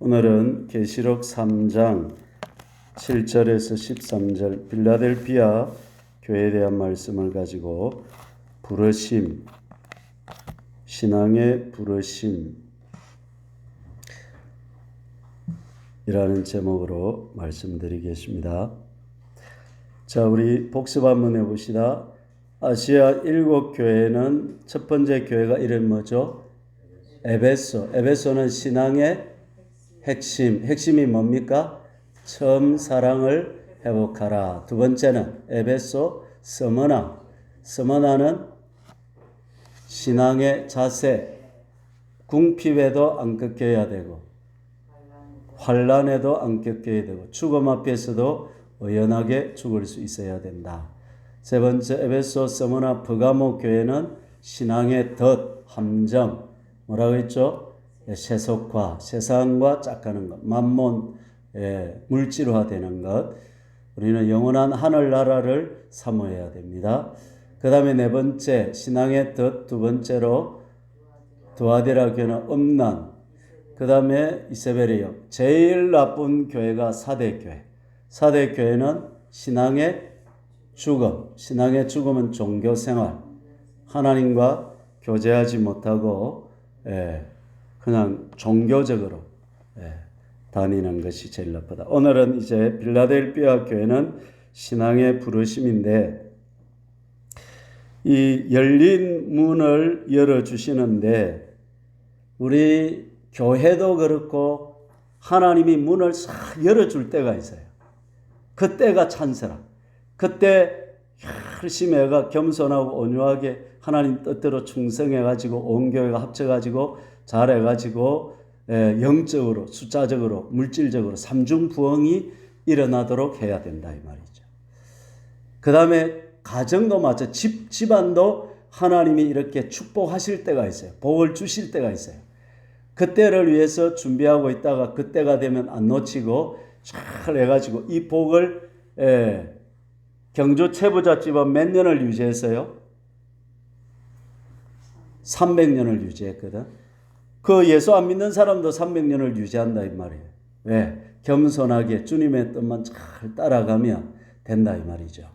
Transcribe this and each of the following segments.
오늘은 계시록 3장 7절에서 13절 빌라델피아 교회에 대한 말씀을 가지고 부르심, 신앙의 부르심 이라는 제목으로 말씀드리겠습니다. 자, 우리 복습 한번 해봅시다. 아시아 7교회는 첫 번째 교회가 이름 뭐죠? 에베소. 에베소는 신앙의 핵심이 뭡니까? 처음 사랑을 회복하라. 두 번째는 에베소 스머나. 스머나는 신앙의 자세. 궁핍에도 안 꺾여야 되고 환난에도 안 꺾여야 되고 죽음 앞에서도 의연하게 죽을 수 있어야 된다. 세 번째 에베소 스머나 퍼가모 교회는 신앙의 덫, 함정, 뭐라고 했죠? 세속화, 세상과 짝하는 것, 만몬, 물질화되는 것. 우리는 영원한 하늘나라를 사모해야 됩니다. 그 다음에 네 번째 신앙의 덫, 두 번째로 두아디라 교회는 음란, 그 다음에 이세벨이요. 제일 나쁜 교회가 사대교회. 사대교회는 신앙의 죽음. 신앙의 죽음은 종교생활. 하나님과 교제하지 못하고 그냥 종교적으로 다니는 것이 제일 나쁘다. 오늘은 이제 빌라델피아 교회는 신앙의 부르심인데 이 열린 문을 열어주시는데 우리 교회도 그렇고 하나님이 문을 싹 열어줄 때가 있어요. 그때가 찬스라. 그때 열심히 해가 겸손하고 온유하게 하나님 뜻대로 충성해가지고 온 교회가 합쳐가지고 잘해가지고 영적으로 숫자적으로 물질적으로 삼중부흥이 일어나도록 해야 된다 이 말이죠. 그 다음에 가정도 마찬가지 집안도 하나님이 이렇게 축복하실 때가 있어요. 복을 주실 때가 있어요. 그때를 위해서 준비하고 있다가 그때가 되면 안 놓치고 잘 해가지고 이 복을 경주 최부잣집은 몇 년을 유지했어요? 300년을 유지했거든. 그 예수 안 믿는 사람도 300년을 유지한다 이 말이에요. 왜? 겸손하게 주님의 뜻만 잘 따라가면 된다 이 말이죠.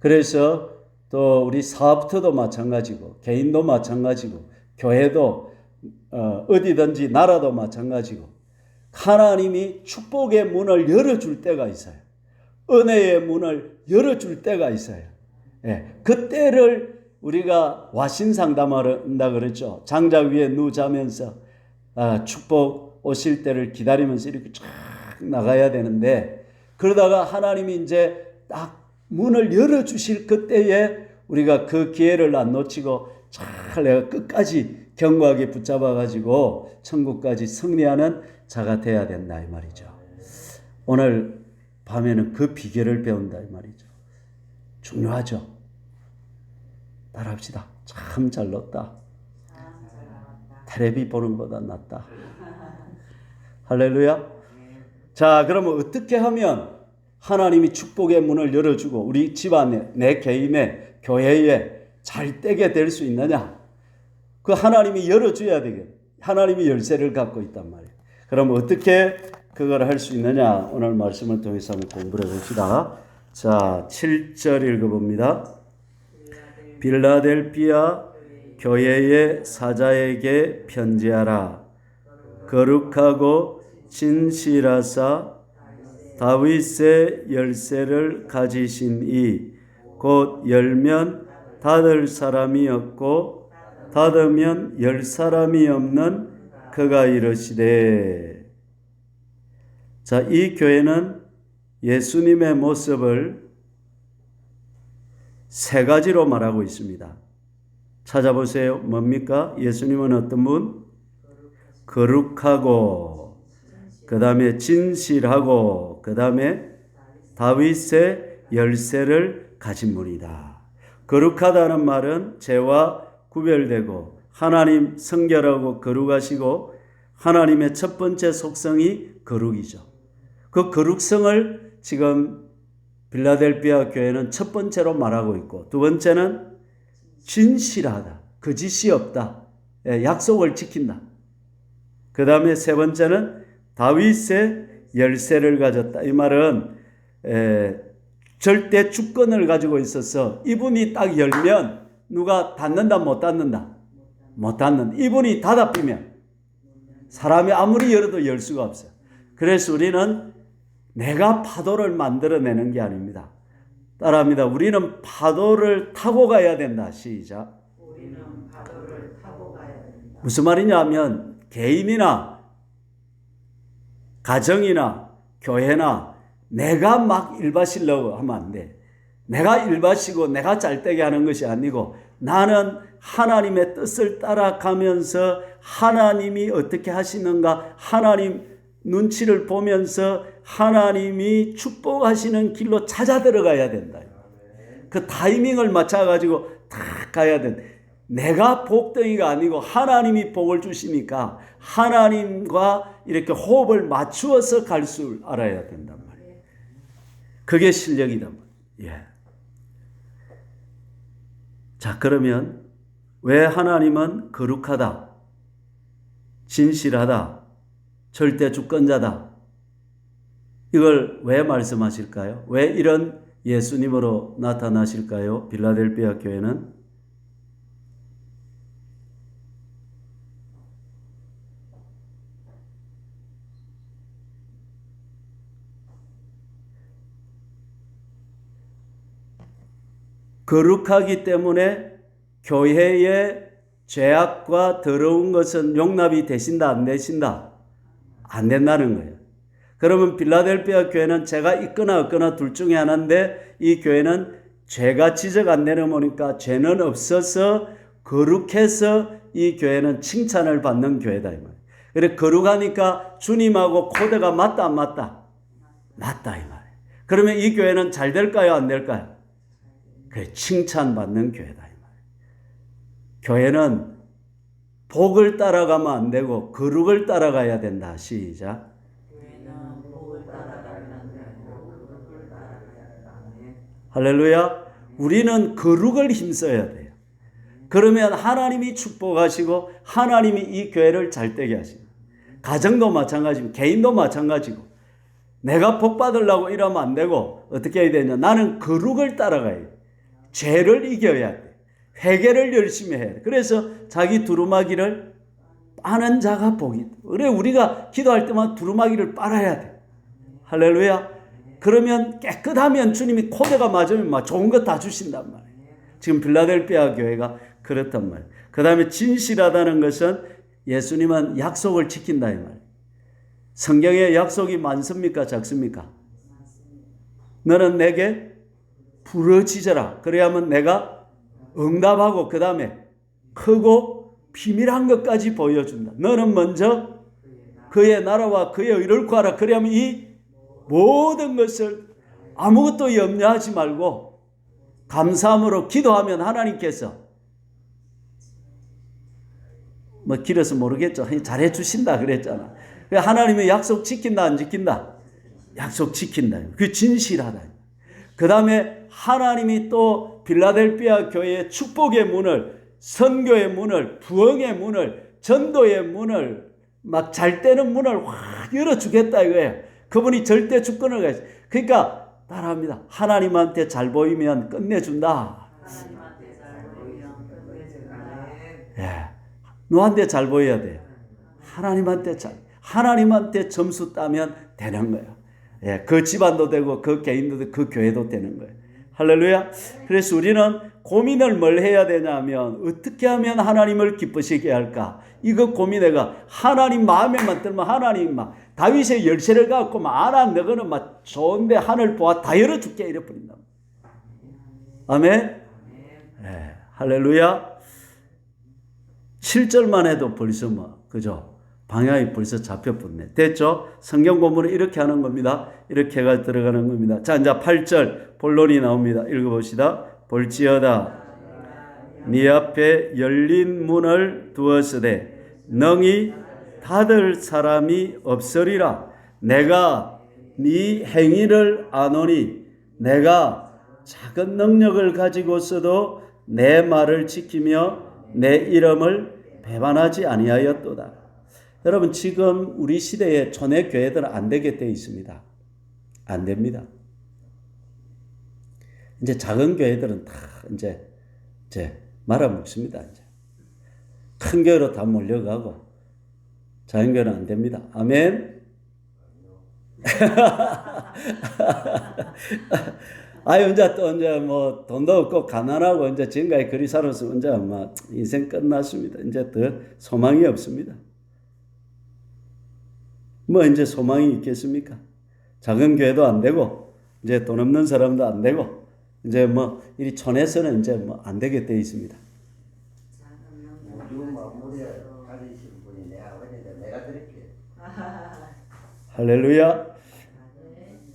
그래서 또 우리 사업터도 마찬가지고 개인도 마찬가지고 교회도 어디든지 나라도 마찬가지고 하나님이 축복의 문을 열어줄 때가 있어요. 은혜의 문을 열어줄 때가 있어요. 그때를 우리가 와신상담한다 그랬죠. 장작 위에 누자면서 축복 오실 때를 기다리면서 이렇게 쫙 나가야 되는데 그러다가 하나님이 이제 딱 문을 열어주실 그때에 우리가 그 기회를 안 놓치고 잘 내가 끝까지 견고하게 붙잡아가지고 천국까지 승리하는 자가 돼야 된다 이 말이죠. 오늘 밤에는 그 비결을 배운다 이 말이죠. 중요하죠. 따라합시다. 참 잘 넣었다. 텔레비 보는 것보다 낫다. 할렐루야. 자, 그러면 어떻게 하면 하나님이 축복의 문을 열어주고 우리 집안에 내 개인의 교회에 잘 떼게 될 수 있느냐? 그 하나님이 열어줘야 되겠네. 하나님이 열쇠를 갖고 있단 말이에요. 그럼 어떻게 그걸 할 수 있느냐? 오늘 말씀을 통해서 한번 공부를 해봅시다. 자, 7절 읽어봅니다. 빌라델피아 교회의 사자에게 편지하라. 거룩하고 진실하사 다윗의 열쇠를 가지신 이 곧 열면 닫을 사람이 없고 닫으면 열 사람이 없는 그가 이르시되. 자, 이 교회는 예수님의 모습을 세 가지로 말하고 있습니다. 찾아보세요. 뭡니까? 예수님은 어떤 분? 거룩하고, 그 다음에 진실하고, 그 다음에 다윗의 열쇠를 가진 분이다. 거룩하다는 말은 죄와 구별되고 하나님 성결하고 거룩하시고 하나님의 첫 번째 속성이 거룩이죠. 그 거룩성을 지금 빌라델피아 교회는 첫 번째로 말하고 있고 두 번째는 진실하다. 거짓이 없다. 약속을 지킨다. 그 다음에 세 번째는 다윗의 열쇠를 가졌다. 이 말은 절대 주권을 가지고 있어서 이분이 딱 열면 누가 닫는다 못 닫는다? 못 닫는다. 이분이 닫아 비면 사람이 아무리 열어도 열 수가 없어요. 그래서 우리는 내가 파도를 만들어내는 게 아닙니다. 따라합니다. 우리는 파도를 타고 가야 된다. 시작. 우리는 파도를 타고 가야 된다. 무슨 말이냐 하면 개인이나 가정이나 교회나 내가 막 일바시려고 하면 안 돼. 내가 일바시고 내가 잘되게 하는 것이 아니고 나는 하나님의 뜻을 따라가면서 하나님이 어떻게 하시는가 하나님 눈치를 보면서 하나님이 축복하시는 길로 찾아 들어가야 된다. 그 타이밍을 맞춰가지고 딱 가야 된다. 내가 복덩이가 아니고 하나님이 복을 주시니까 하나님과 이렇게 호흡을 맞추어서 갈 줄 알아야 된단 말이에요. 그게 실력이단 말이에요. 예. 자, 그러면 왜 하나님은 거룩하다, 진실하다, 절대 주권자다, 이걸 왜 말씀하실까요? 왜 이런 예수님으로 나타나실까요? 빌라델비아 교회는 거룩하기 때문에 교회의 죄악과 더러운 것은 용납이 되신다 안 되신다? 안 된다는 거예요. 그러면 빌라델비아 교회는 죄가 있거나 없거나 둘 중에 하나인데 이 교회는 죄가 지적 안 되는 거니까 죄는 없어서 거룩해서 이 교회는 칭찬을 받는 교회다 이 말이에요. 그래 거룩하니까 주님하고 코드가 맞다 안 맞다? 맞다 이 말이에요. 그러면 이 교회는 잘 될까요 안 될까요? 그래 칭찬받는 교회다 이 말이에요. 교회는 복을 따라가면 안 되고 거룩을 따라가야 된다. 시작. 할렐루야. 우리는 거룩을 힘써야 돼요. 그러면 하나님이 축복하시고 하나님이 이 교회를 잘되게 하시고 가정도 마찬가지고 개인도 마찬가지고 내가 복 받으려고 이러면 안 되고 어떻게 해야 되냐. 나는 거룩을 따라가야 돼. 죄를 이겨야 돼. 회개를 열심히 해야 돼. 그래서 자기 두루마기를 빠는 자가 복이. 그래 우리가 기도할 때만 두루마기를 빨아야 돼. 할렐루야. 그러면 깨끗하면 주님이 코드가 맞으면 막 좋은 거 다 주신단 말이에요. 지금 빌라델비아 교회가 그렇단 말이에요. 그 다음에 진실하다는 것은 예수님은 약속을 지킨다 이 말이에요. 성경에 약속이 많습니까 작습니까? 너는 내게 부르짖어라. 그래야만 내가 응답하고 그 다음에 크고 비밀한 것까지 보여준다. 너는 먼저 그의 나라와 그의 의를 구하라. 그래야만 이 모든 것을 아무것도 염려하지 말고 감사함으로 기도하면 하나님께서 뭐 길어서 모르겠죠. 잘해 주신다 그랬잖아. 하나님의 약속 지킨다 안 지킨다? 약속 지킨다. 그 진실하다. 그 다음에 하나님이 또 빌라델비아 교회의 축복의 문을, 선교의 문을, 부흥의 문을, 전도의 문을 막 잘 되는 문을 확 열어주겠다 이거예요. 그분이 절대 주권을 가지고. 그러니까 따라합니다. 하나님한테 잘 보이면 끝내준다. 하나님한테 잘 보이면 끝내준다. 예, 너한테 잘 보여야 돼. 하나님한테 점수 따면 되는 거예요. 예, 그 집안도 되고 그 개인도 되고 그 교회도 되는 거예요. 할렐루야. 그래서 우리는 고민을 뭘 해야 되냐면 어떻게 하면 하나님을 기쁘시게 할까? 이거 고민해가 하나님 마음에만 들면 하나님 막 다윗의 열쇠를 갖고 막 너는 막 좋은데 하늘 보아 다 열어줄게 이래 버린다. 아멘. 네, 할렐루야. 7절만 해도 벌써 뭐 그죠? 방향이 벌써 잡혀버렸네. 됐죠? 성경 본문은 이렇게 하는 겁니다. 이렇게 해가 들어가는 겁니다. 자, 이제 8절 본론이 나옵니다. 읽어봅시다. 볼지어다 네 앞에 열린 문을 두었으되 능히 닫을 사람이 없으리라. 내가 네 행위를 아노니 내가 작은 능력을 가지고서도 내 말을 지키며 내 이름을 배반하지 아니하였도다. 여러분 지금 우리 시대의 초대 교회들은 안 되게 되어 있습니다. 안 됩니다. 이제 작은 교회들은 다 이제 말아먹습니다. 이제 큰 교회로 다 몰려가고 작은 교회는 안 됩니다. 아멘. 이제 또 이제 뭐 돈도 없고 가난하고 이제 지금까지 그리 살아서 이제 막 인생 끝났습니다. 이제 더 소망이 없습니다. 뭐 이제 소망이 있겠습니까? 작은 교회도 안 되고 이제 돈 없는 사람도 안 되고 이제 뭐 이 촌에서는 이제 뭐 안 되게 돼 있습니다. 할렐루야.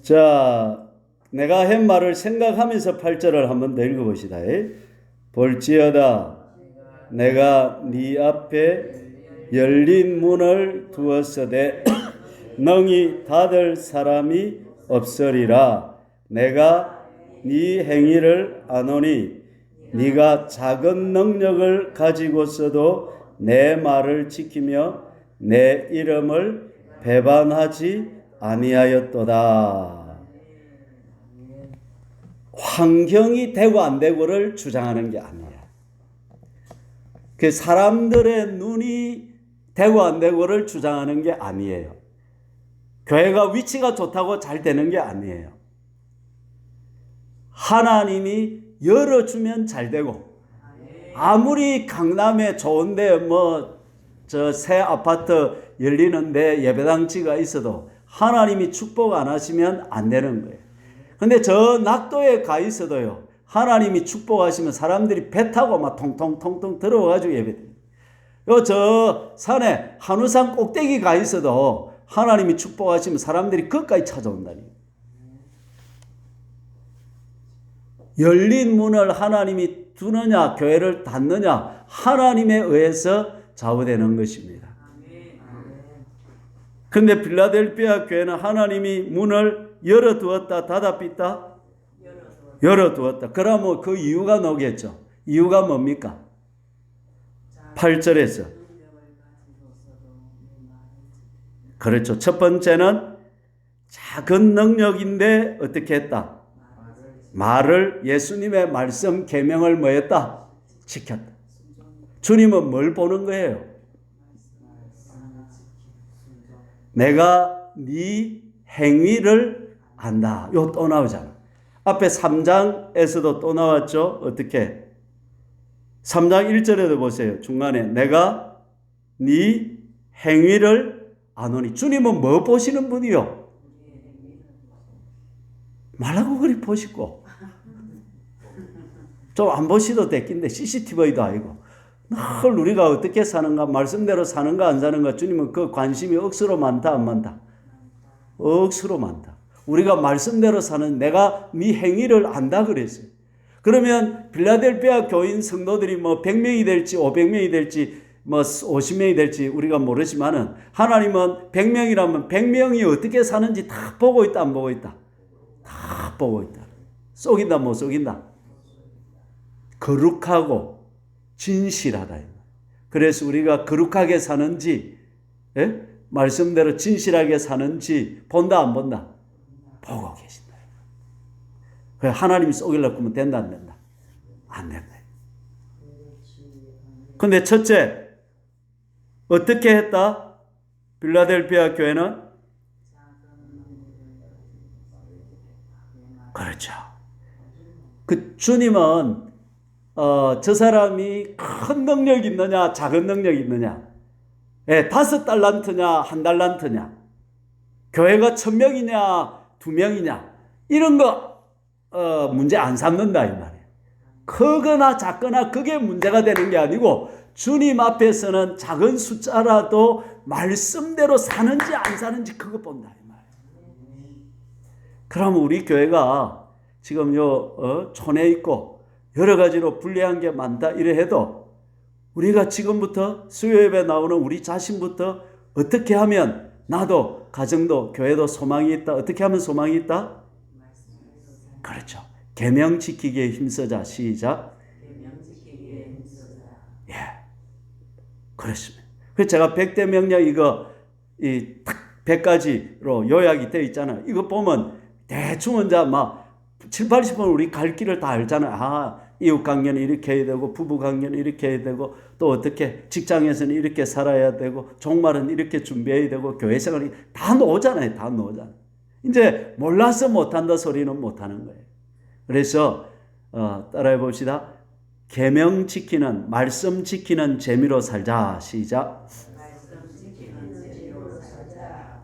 자, 내가 한 말을 생각하면서 8절을 한번 더 읽어봅시다. 볼지어다 내가 네 앞에 열린 문을 두었으되 능히 닫을 사람이 없으리라. 내가 네 행위를 아노니 네가 작은 능력을 가지고서도 내 말을 지키며 내 이름을 배반하지 아니하였도다. 환경이 되고 안 되고를 주장하는 게 아니에요. 그 사람들의 눈이 되고 안 되고를 주장하는 게 아니에요. 교회가 위치가 좋다고 잘 되는 게 아니에요. 하나님이 열어주면 잘 되고, 아무리 강남에 좋은데 뭐 저 새 아파트 열리는데 예배당지가 있어도 하나님이 축복 안 하시면 안 되는 거예요. 근데 저 낙도에 가 있어도요, 하나님이 축복하시면 사람들이 배 타고 막 통통통통 들어와가지고 예배드립니다. 저 산에 한우산 꼭대기 가 있어도 하나님이 축복하시면 사람들이 거기까지 찾아온다니. 열린 문을 하나님이 두느냐 교회를 닫느냐 하나님에 의해서 좌우되는 것입니다. 그런데 빌라델피아 교회는 하나님이 문을 열어두었다 닫아삐다? 열어두었다. 그러면 그 이유가 뭐겠죠? 이유가 뭡니까? 8절에서 그렇죠. 첫 번째는 작은 능력인데 어떻게 했다? 말을, 예수님의 말씀 계명을 뭐 했다? 지켰다. 주님은 뭘 보는 거예요? 내가 네 행위를 안다. 이거 또 나오잖아. 앞에 3장에서도 또 나왔죠. 어떻게? 3장 1절에도 보세요. 중간에 내가 네 행위를 아노니. 주님은 뭐 보시는 분이요? 말하고 그리 보시고 좀 안 보시도 됐긴데 CCTV도 아니고 늘 우리가 어떻게 사는가, 말씀대로 사는가 안 사는가, 주님은 그 관심이 억수로 많다 안 많다? 억수로 많다. 우리가 말씀대로 사는, 내가 네 행위를 안다 그랬어요. 그러면 빌라델피아 교인 성도들이 뭐 100명이 될지 500명이 될지 뭐 50명이 될지 우리가 모르지만은 하나님은 100명이라면 100명이 어떻게 사는지 다 보고 있다 안 보고 있다? 다 보고 있다. 속인다 못 속인다? 거룩하고 진실하다. 그래서 우리가 거룩하게 사는지, 말씀대로 진실하게 사는지 본다 안 본다? 보고 계신다. 하나님이 속이려고 하면 된다 안 된다? 안 된다. 근데 첫째, 어떻게 했다? 빌라델피아 교회는? 그렇죠. 그 주님은 저 사람이 큰 능력이 있느냐 작은 능력이 있느냐, 5달란트냐 1달란트냐, 교회가 1000명이냐 2명이냐 이런 거 문제 안 삼는다 이 말이에요. 크거나 작거나 그게 문제가 되는 게 아니고 주님 앞에서는 작은 숫자라도 말씀대로 사는지 안 사는지 그거 본다 이 말이에요. 그럼 우리 교회가 지금 촌에 있고 여러 가지로 불리한 게 많다 이래 해도 우리가 지금부터 수요예배 나오는 우리 자신부터 어떻게 하면 나도 가정도 교회도 소망이 있다. 어떻게 하면 소망이 있다? 그렇죠. 계명 지키기에 힘쓰자. 시작. 계명 지키기에 힘쓰자. 예. 그렇습니다. 그래서 제가 100대 명령 이거 딱 100가지로 요약이 되어 있잖아요. 이거 보면 대충 혼자 막 7, 80번 우리 갈 길을 다 알잖아요. 아, 이웃 관계는 이렇게 해야 되고, 부부 관계는 이렇게 해야 되고, 또 어떻게 직장에서는 이렇게 살아야 되고, 종말은 이렇게 준비해야 되고, 교회 생활이 다 나오잖아요. 다 나오잖아요. 이제 몰라서 못한다 소리는 못하는 거예요. 그래서 따라해 봅시다. 계명 지키는, 말씀 지키는 재미로 살자. 시작.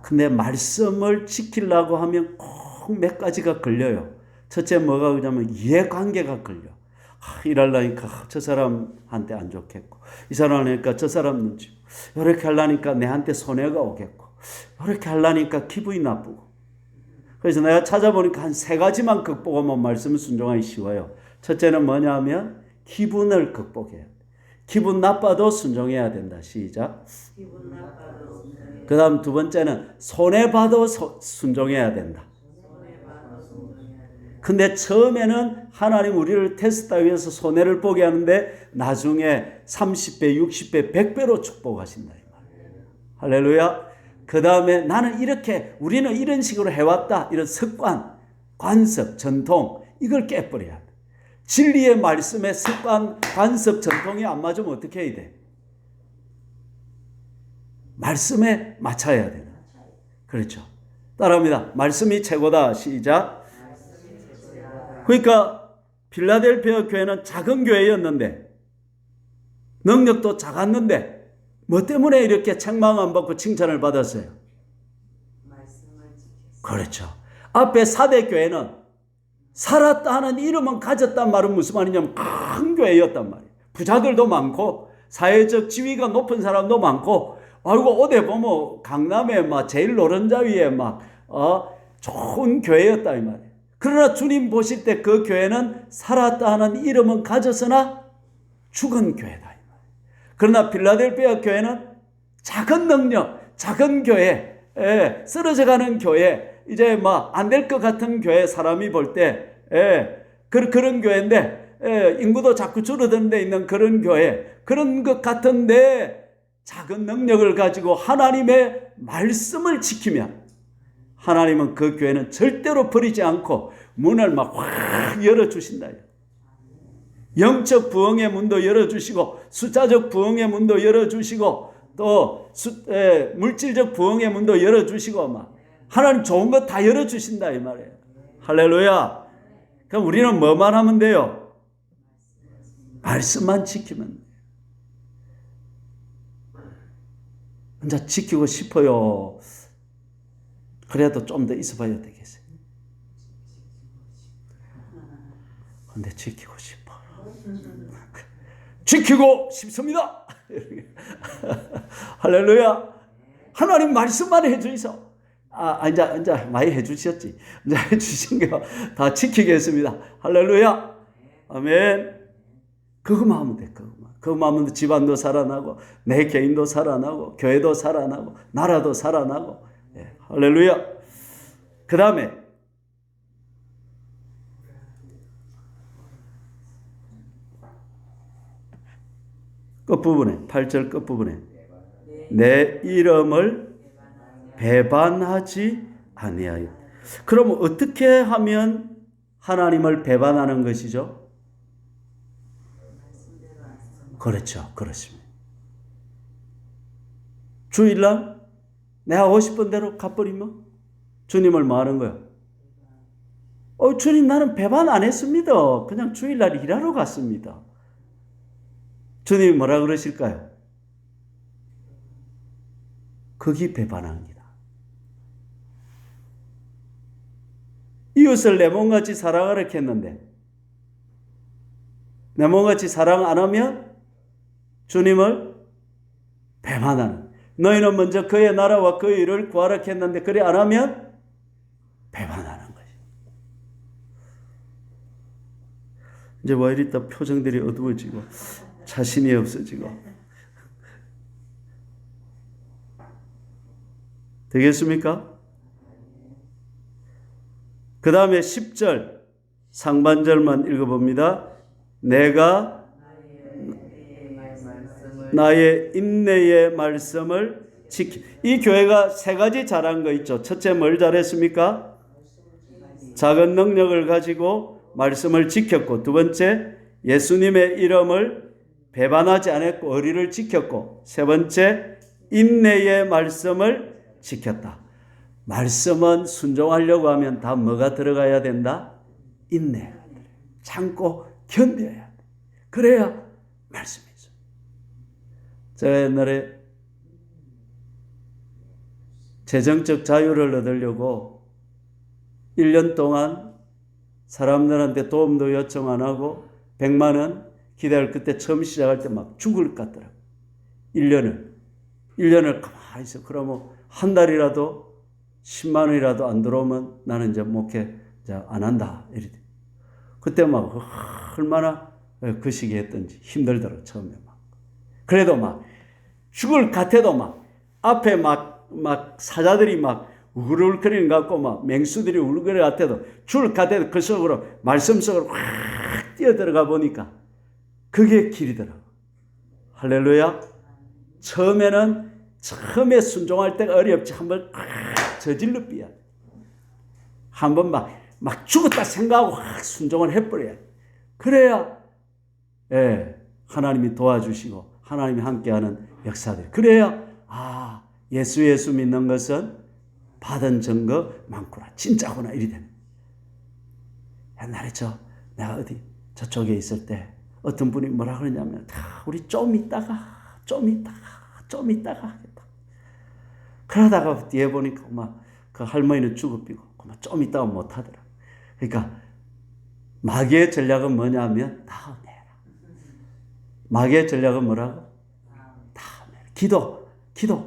근데 말씀을 지키려고 하면 꼭 몇 가지가 걸려요. 첫째 뭐가 그러냐면 이해관계가 걸려. 일하려니까 저 사람한테 안 좋겠고, 이 사람 하니까 저 사람 눈치, 이렇게 하려니까 내한테 손해가 오겠고, 이렇게 하려니까 기분이 나쁘고. 그래서 내가 찾아보니까 한 3가지만 극복하면 말씀을 순종하기 쉬워요. 첫째는 뭐냐면 기분을 극복해야 돼. 기분 나빠도 순종해야 된다. 시작. 기분 나빠도 순종해야 그 다음 2번째는 손해봐도 순종해야 된다. 근데 처음에는 하나님 우리를 테스트하기 위해서 손해를 보게 하는데 나중에 30배, 60배, 100배로 축복하신다. 이 말이에요. 할렐루야. 그 다음에 나는 이렇게, 우리는 이런 식으로 해왔다. 이런 습관, 관습, 전통, 이걸 깨버려야 돼. 진리의 말씀에 습관, 관습, 전통이 안 맞으면 어떻게 해야 돼? 말씀에 맞춰야 되는. 그렇죠. 따라합니다. 말씀이 최고다. 시작. 그러니까 필라델피아 교회는 작은 교회였는데 능력도 작았는데 뭐 때문에 이렇게 책망 안 받고 칭찬을 받았어요? 그렇죠. 앞에 4대 교회는 살았다 하는 이름은 가졌단 말은 무슨 말이냐면 큰 교회였단 말이에요. 부자들도 많고 사회적 지위가 높은 사람도 많고, 아이고 어디 보면 강남에 막 제일 노른자 위에 막 좋은 교회였다 이 말이에요. 그러나 주님 보실 때 그 교회는 살았다 하는 이름은 가졌으나 죽은 교회다. 그러나 필라델피아 교회는 작은 능력, 작은 교회, 쓰러져가는 교회, 이제 막 안 될 것 같은 교회 사람이 볼 때, 그런 교회인데, 인구도 자꾸 줄어드는 데 있는 그런 교회, 그런 것 같은데 작은 능력을 가지고 하나님의 말씀을 지키면 하나님은 그 교회는 절대로 버리지 않고 문을 막 확 열어주신다. 영적 부흥의 문도 열어주시고 숫자적 부흥의 문도 열어주시고 또 물질적 부흥의 문도 열어주시고 막 하나님 좋은 거 다 열어주신다 이 말이에요. 할렐루야. 그럼 우리는 뭐만 하면 돼요? 말씀만 지키면 돼요. 혼자 지키고 싶어요. 그래도 좀 더 있어봐야 되겠어요. 근데 지키고 싶어. 지키고 싶습니다. 할렐루야. 하나님 말씀만 해주이소. 이제 많이 해주셨지. 이제 해주신 거 다 지키겠습니다. 할렐루야. 아멘. 그것만 하면 돼. 그것만 하면 집안도 살아나고 내 개인도 살아나고 교회도 살아나고 나라도 살아나고. 할렐루야. 그 다음에 끝부분에 8절 끝부분에 내 이름을 배반하지 아니하여. 그럼 어떻게 하면 하나님을 배반하는 것이죠? 그렇죠. 그렇습니다. 주일날 내가 하고 싶은 대로 가버리면 주님을 뭐 하는 거예요? 주님 나는 배반 안 했습니다. 그냥 주일날 일하러 갔습니다. 주님이 뭐라 그러실까요? 거기 배반합니다. 이웃을 내 몸같이 사랑하라 했는데 내 몸같이 사랑 안 하면 주님을 배반하는. 너희는 먼저 그의 나라와 그의 일을 구하라 했는데 그래 안 하면 배반하는 거지. 이제 왜 이리 또 표정들이 어두워지고 자신이 없어지고. 되겠습니까? 그 다음에 10절 상반절만 읽어봅니다. 내가 나의 인내의 말씀을 지키. 이 교회가 세 가지 잘한 거 있죠. 첫째 뭘 잘했습니까? 작은 능력을 가지고 말씀을 지켰고, 두 번째 예수님의 이름을 배반하지 않았고 의리를 지켰고, 세 번째 인내의 말씀을 지켰다. 말씀은 순종하려고 하면 다 뭐가 들어가야 된다? 인내가 들어요. 참고 견뎌야 돼. 그래야 말씀이 있어요. 제가 옛날에 재정적 자유를 얻으려고 1년 동안 사람들한테 도움도 요청 안 하고 100만 원 기대를 그때 처음 시작할 때 막 죽을 것 같더라고요. 1년을 가만히 있어. 그러면 한 달이라도 10만 원이라도 안 들어오면 나는 이제 목회 안 한다. 이랬대. 그때 막 얼마나 그 시기에 했던지 힘들더라고요. 처음에 막. 그래도 막 죽을 같아도 막 앞에 막 사자들이 막 우글우글거리는 것 같고 막 맹수들이 우글거리는 것 같아도 죽을 같아도 그 속으로 말씀 속으로 확 뛰어들어가 보니까 그게 길이더라고요. 할렐루야. 처음에 순종할 때가 어렵지. 한번 저질러 삐야. 한번 막 죽었다 생각하고 확 순종을 해버려야 돼. 그래야 하나님이 도와주시고 하나님이 함께하는 역사들. 그래야 예수 믿는 것은 받은 증거 많구나. 진짜구나. 이리 되는. 옛날에 내가 어디 저쪽에 있을 때 어떤 분이 뭐라 그러냐면 우리 좀 있다가 하겠다. 그러다가 뒤에 보니까 그 할머니는 죽어삐고 좀 있다가 못하더라. 그러니까 마귀의 전략은 뭐냐면 다음 해라. 마귀의 전략은 뭐라고? 다음 해라. 기도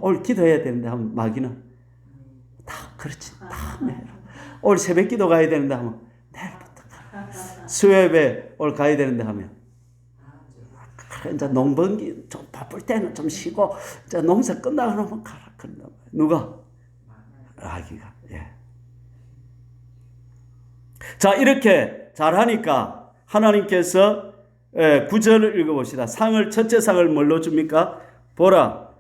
오늘 기도해야 되는데 하면 마귀는 그렇지 다음 해라. 오늘 새벽 기도 가야 되는데 하면 내일부터 가라. 수요예배 오늘 가야 되는데 하면 이제 농번기 좀 바쁠 때는 좀 쉬고 이제 농사 끝나고 나면 가라. 그런다. 누가? 마귀가. 자, 이렇게 잘하니까 하나님께서 9절을 읽어봅시다. 첫째 상을 뭘로 줍니까? 보라,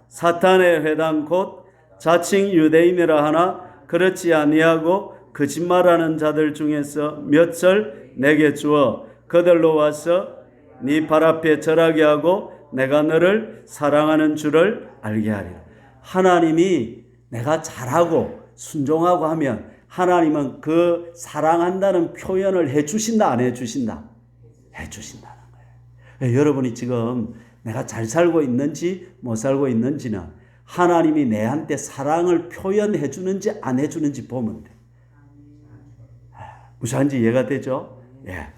사탄의 회당 곧 자칭 유대인이라 하나 그렇지 아니하고 거짓말하는 자들 중에서 몇을 내게 주어 그들로 와서 네 발 앞에 절하게 하고 내가 너를 사랑하는 줄을 알게 하리라. 하나님이 내가 잘하고 순종하고 하면 하나님은 그 사랑한다는 표현을 해주신다, 안 해주신다? 해주신다는 거예요. 여러분이 지금 내가 잘 살고 있는지 못 살고 있는지는 하나님이 내한테 사랑을 표현해 주는지 안 해주는지 보면 돼. 무슨 말인지 이해가 되죠?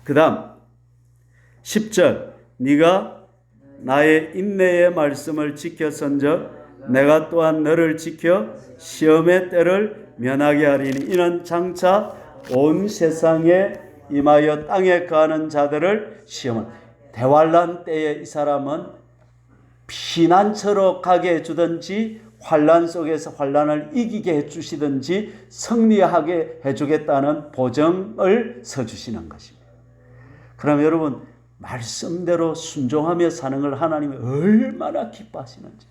그 다음 10절 네가 나의 인내의 말씀을 지켰은즉 내가 또한 너를 지켜 시험의 때를 면하게 하리니 이는 장차 온 세상에 임하여 땅에 거하는 자들을 시험한. 대환란 때에 이 사람은 피난처로 가게 해주든지 환란 속에서 환란을 이기게 해주시든지 승리하게 해주겠다는 보증을 서주시는 것입니다. 그럼 여러분 말씀대로 순종하며 사는 걸 하나님이 얼마나 기뻐하시는지.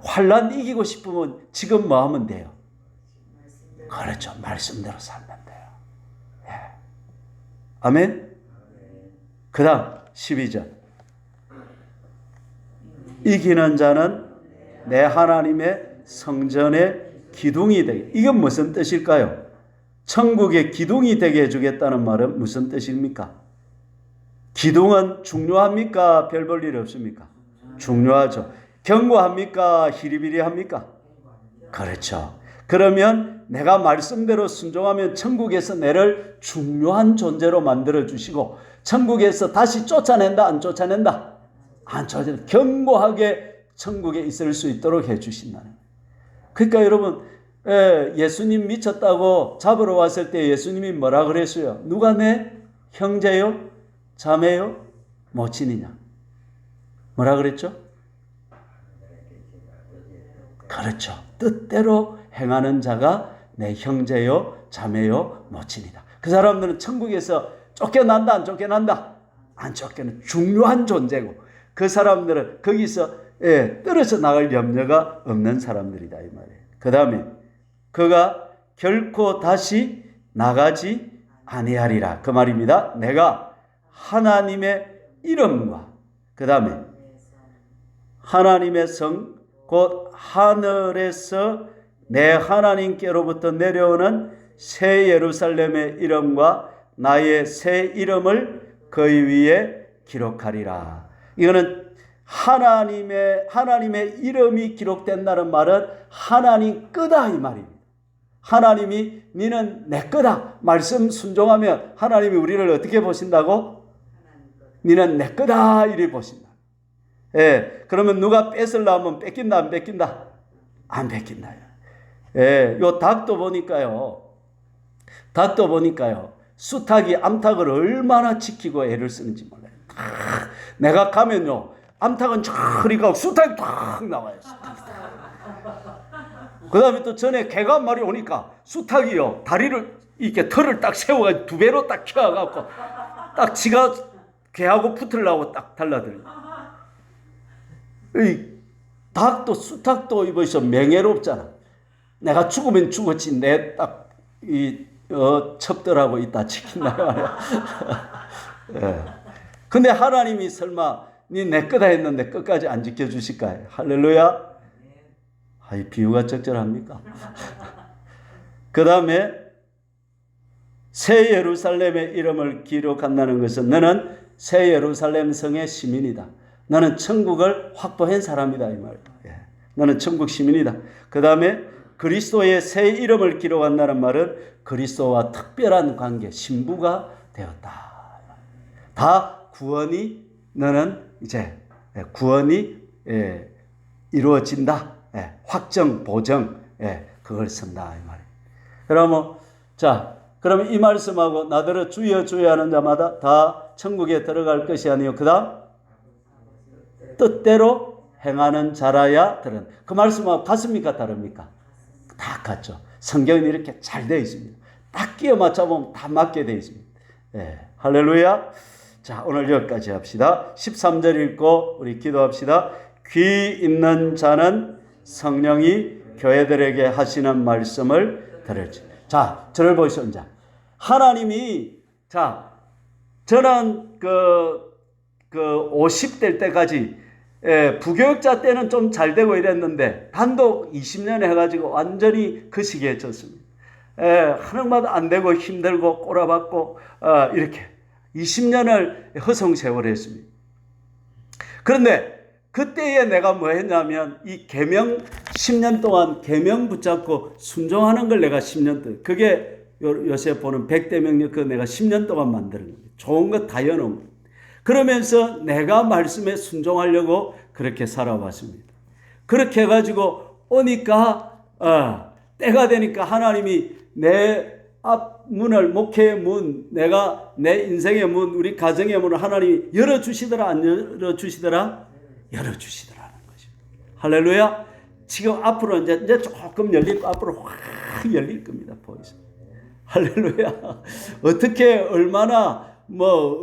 환란 이기고 싶으면 지금 뭐 하면 돼요? 그렇죠. 말씀대로 살면 돼요. 아멘. 그 다음 12절 이기는 자는 내 하나님의 성전의 기둥이 되게. 이건 무슨 뜻일까요? 천국의 기둥이 되게 해주겠다는 말은 무슨 뜻입니까? 기둥은 중요합니까? 별 볼 일 없습니까? 중요하죠. 견고합니까? 히리비리합니까? 그렇죠. 그러면 내가 말씀대로 순종하면 천국에서 내를 중요한 존재로 만들어주시고 천국에서 다시 쫓아낸다? 안 쫓아낸다? 안 쫓아낸다. 견고하게 천국에 있을 수 있도록 해주신다는 거예요. 그러니까 여러분 예수님 미쳤다고 잡으러 왔을 때 예수님이 뭐라 그랬어요? 누가 내 형제요? 자매요? 모친이냐? 뭐라 그랬죠? 그렇죠. 뜻대로 행하는 자가 내 형제요, 자매요, 모친이다. 그 사람들은 천국에서 쫓겨난다, 안 쫓겨난다? 안 쫓겨난 중요한 존재고 그 사람들은 거기서 떨어져 나갈 염려가 없는 사람들이다 이 말이에요. 그 다음에 그가 결코 다시 나가지 아니하리라 그 말입니다. 내가 하나님의 이름과 그 다음에 하나님의 성 곧 하늘에서 내 하나님께로부터 내려오는 새 예루살렘의 이름과 나의 새 이름을 그 위에 기록하리라. 이거는 하나님의 이름이 기록된다는 말은 하나님 거다 이 말입니다. 하나님이 니는 내 거다 말씀 순종하면 하나님이 우리를 어떻게 보신다고? 니는 내 거다 이리 보신다. 그러면 누가 뺏으려면 뺏긴다 안 뺏긴다? 안 뺏긴다. 요 닭도 보니까요. 수탉이 암탉을 얼마나 지키고 애를 쓰는지 몰라요. 내가 가면요. 암탉은 저리 가고 수탉이 탁 나와요. 그 다음에 또 전에 개가 한 마리 오니까 수탉이요. 다리를 이렇게 털을 딱 세워가지고 두 배로 딱 켜갖고 딱 지가 개하고 붙으려고 딱 달라들어요. 이 닭도 수탉도 이것이 명예롭잖아. 내가 죽으면 죽었지 내 딱 이 첩들하고 있다 지킨다 말이야. 근데 하나님이 설마 니 내 거다 했는데 끝까지 안 지켜주실까요? 할렐루야. 이 비유가 적절합니까? 그 다음에 새 예루살렘의 이름을 기록한다는 것은 너는 새 예루살렘 성의 시민이다. 너는 천국을 확보한 사람이다 이 말이야. 너는 천국 시민이다. 그 다음에 그리스도의 새 이름을 기록한다는 말은 그리스도와 특별한 관계, 신부가 되었다. 다 구원이 너는 이제 구원이 이루어진다. 확정, 보정, 그걸 쓴다 이 말이에요. 그러면 이 말씀하고 나더러 주여 주여 하는 자마다 다 천국에 들어갈 것이 아니요. 그 다음 뜻대로 행하는 자라야 들은. 그 말씀하고 같습니까? 다릅니까? 다 같죠. 성경은 이렇게 잘 되어 있습니다. 딱 끼워 맞춰보면 다 맞게 되어 있습니다. 할렐루야. 자, 오늘 여기까지 합시다. 13절 읽고 우리 기도합시다. 귀 있는 자는 성령이 교회들에게 하시는 말씀을 들을지. 자, 저를 보시오. 하나님이, 저는 50대 때까지, 부교육자 때는 좀 잘 되고 이랬는데, 단독 20년 해가지고 완전히 그 시기에 졌습니다. 하늘마다 안 되고 힘들고 꼬라박고, 이렇게 20년을 허송세월을 했습니다. 그런데 그때에 내가 뭐 했냐면 이 계명 10년 동안 계명 붙잡고 순종하는 걸 내가 10년 동안 그게 요새 보는 100대 명령 그거 내가 10년 동안 만드는 거예요. 좋은 거 다 여놓은 거예요. 그러면서 내가 말씀에 순종하려고 그렇게 살아왔습니다. 그렇게 해가지고 오니까 때가 되니까 하나님이 내 앞문을 목회의 문 내가 내 인생의 문 우리 가정의 문을 하나님이 열어주시더라 안 열어주시더라? 열어주시더라는 것입니다. 할렐루야. 지금 앞으로 이제 조금 열리고 앞으로 확 열릴 겁니다. 보이세요? 할렐루야. 어떻게 얼마나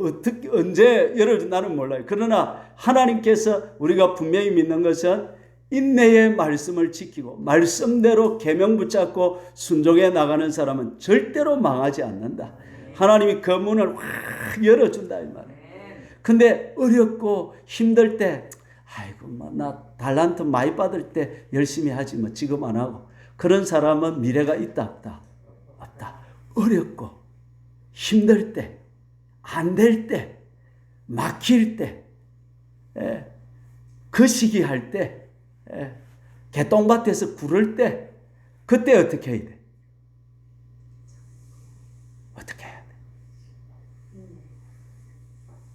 어떻게 언제 열어준다는 몰라요. 그러나 하나님께서 우리가 분명히 믿는 것은 인내의 말씀을 지키고 말씀대로 계명 붙잡고 순종해 나가는 사람은 절대로 망하지 않는다. 하나님이 그 문을 확 열어준다 이 말이에요. 근데 어렵고 힘들 때 아이고 나 달란트 많이 받을 때 열심히 하지 지금 안 하고 그런 사람은 미래가 있다 없다? 없다. 어렵고 힘들 때 안 될 때 막힐 때 그 시기 할 때 개똥밭에서 구를 때 그때 어떻게 해야 돼? 어떻게 해야 돼?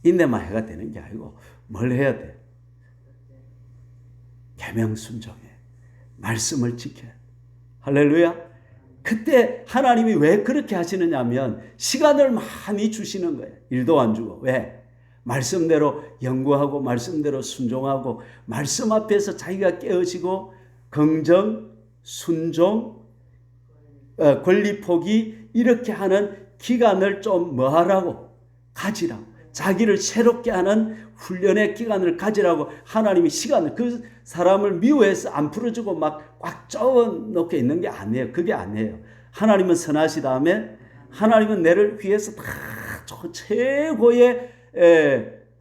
인내만 해가 되는 게 아니고 뭘 해야 돼? 계명 순종해. 말씀을 지켜야 돼. 할렐루야. 그때 하나님이 왜 그렇게 하시느냐 하면 시간을 많이 주시는 거예요. 일도 안 주고. 왜? 말씀대로 연구하고 말씀대로 순종하고 말씀 앞에서 자기가 깨어지고 긍정, 순종, 권리 포기 이렇게 하는 기간을 좀 뭐하라고? 가지라고. 자기를 새롭게 하는 훈련의 기간을 가지라고 하나님이 시간을 그 사람을 미워해서 안 풀어주고 막 꽉 쪼어놓게 있는 게 아니에요. 그게 아니에요. 하나님은 선하시다 하면 하나님은 내를 위해서 다 최고의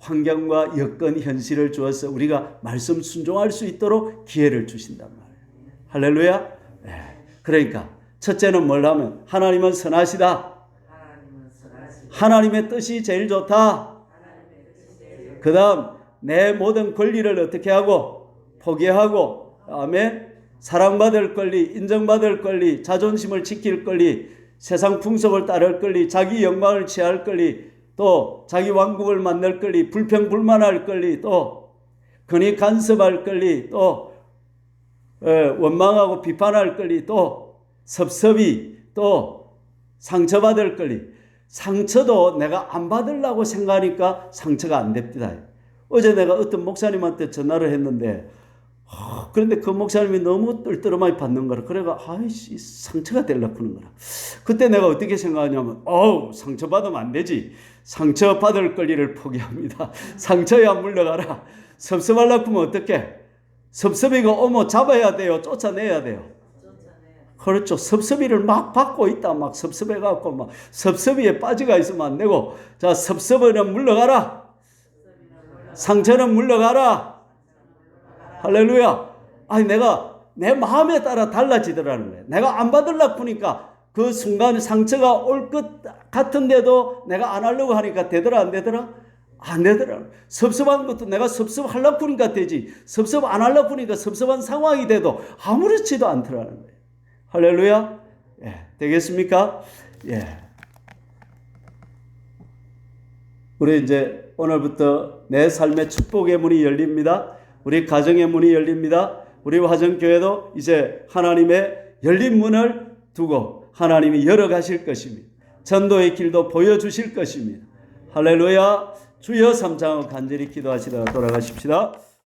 환경과 여건 현실을 주어서 우리가 말씀 순종할 수 있도록 기회를 주신단 말이에요. 할렐루야. 그러니까 첫째는 뭘 하면 하나님은 선하시다. 하나님의 뜻이 제일 좋다. 그 다음 내 모든 권리를 어떻게 하고 포기하고, 아멘. 사랑받을 권리, 인정받을 권리, 자존심을 지킬 권리, 세상 풍속을 따를 권리, 자기 영광을 취할 권리, 또 자기 왕국을 만들 권리, 불평불만할 권리, 또 근위 간섭할 권리, 또 원망하고 비판할 권리, 또 섭섭이, 또 상처받을 권리. 상처도 내가 안 받으려고 생각하니까 상처가 안 됩니다. 어제 내가 어떤 목사님한테 전화를 했는데 그런데 그 목사님이 너무 뜰뜰하게 받는 거라. 그래가 아이씨 상처가 되려고 하는 거라. 그때 내가 어떻게 생각하냐면 상처받으면 안 되지. 상처받을 권리를 포기합니다. 상처야 물러가라. 섭섭하려고 하면 어떡해? 섭섭이가 오면 잡아야 돼요? 쫓아내야 돼요? 그렇죠. 섭섭이를 막 받고 있다. 막 섭섭해갖고 막 섭섭이에 빠져가 있으면 안 되고, 자, 섭섭이는 물러가라. 상처는 물러가라. 할렐루야. 아니, 내가 내 마음에 따라 달라지더라는 거예요. 내가 안 받으려고 하니까 그 순간 상처가 올 것 같은데도 내가 안 하려고 하니까 되더라, 안 되더라? 안 되더라. 섭섭한 것도 내가 섭섭하려고 하니까 되지. 섭섭 안 하려고 하니까 섭섭한 상황이 돼도 아무렇지도 않더라는 거예요. 할렐루야. 되겠습니까? 우리 이제 오늘부터 내 삶의 축복의 문이 열립니다. 우리 가정의 문이 열립니다. 우리 화정교회도 이제 하나님의 열린 문을 두고 하나님이 열어가실 것입니다. 전도의 길도 보여주실 것입니다. 할렐루야. 주여 삼창을 간절히 기도하시다가 돌아가십시다.